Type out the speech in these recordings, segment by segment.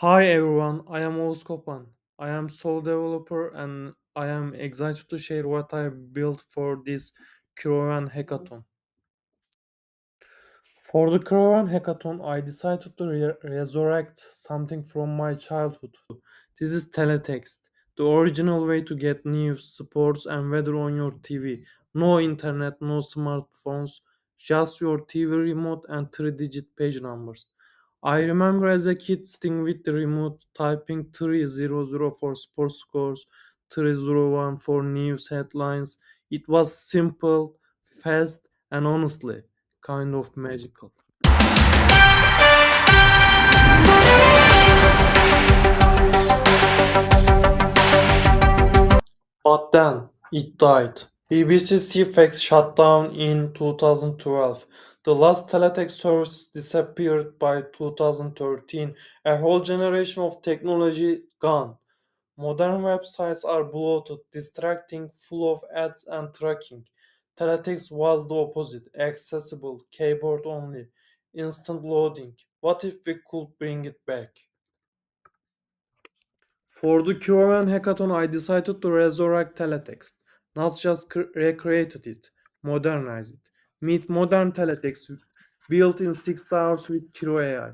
Hi everyone, I am Oğuz Kopan. I am sole developer and I am excited to share what I built for this Caravan Hackathon. For the Caravan Hackathon, I decided to resurrect something from my childhood. This is teletext, the original way to get news, sports, and weather on your TV. No internet, no smartphones, just your TV remote and three-digit page numbers. I remember as a kid sitting with the remote, typing 300 for sports scores, 301 for news headlines. It was simple, fast, and honestly, kind of magical. But then it died. BBC CFX shut down in 2012. The last teletext service disappeared by 2013. A whole generation of technology gone. Modern websites are bloated, distracting, full of ads and tracking. Teletext was the opposite, accessible, keyboard only, instant loading. What if we could bring it back? For the QRN hackathon, I decided to resurrect teletext, not just recreate it, modernize it. Meet modern teletext built in 6 hours with Kiro AI.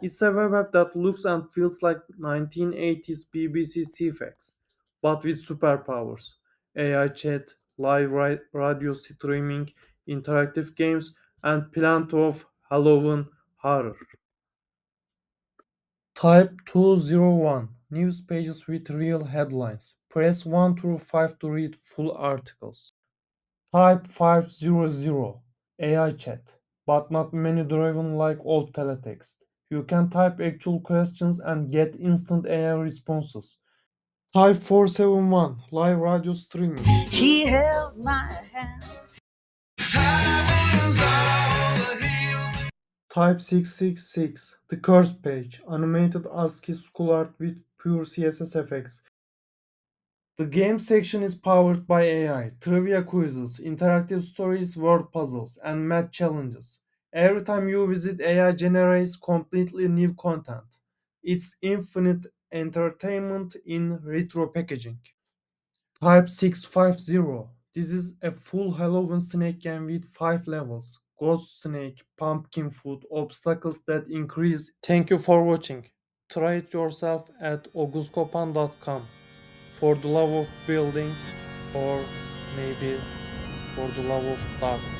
It's a web app that looks and feels like 1980s BBC CFX, but with superpowers. AI chat, live radio streaming, interactive games, and plenty of Halloween horror. Type 201 News pages with real headlines. Press 1 through 5 to read full articles. Type 500 AI chat, but not menu driven like old teletext. You can type actual questions and get instant AI responses. Type 471 Live radio streaming. He held my hand. Type 666 The Curse Page, animated ASCII school art with pure CSS effects. The game section is powered by AI, trivia quizzes, interactive stories, word puzzles, and math challenges. Every time you visit, AI generates completely new content. It's infinite entertainment in retro packaging. Type 650. This is a full Halloween snake game with 5 levels. Ghost snake, pumpkin food, obstacles that increase. Thank you for watching. Try it yourself at oguzkopan.com for the love of building or maybe for the love of darkness.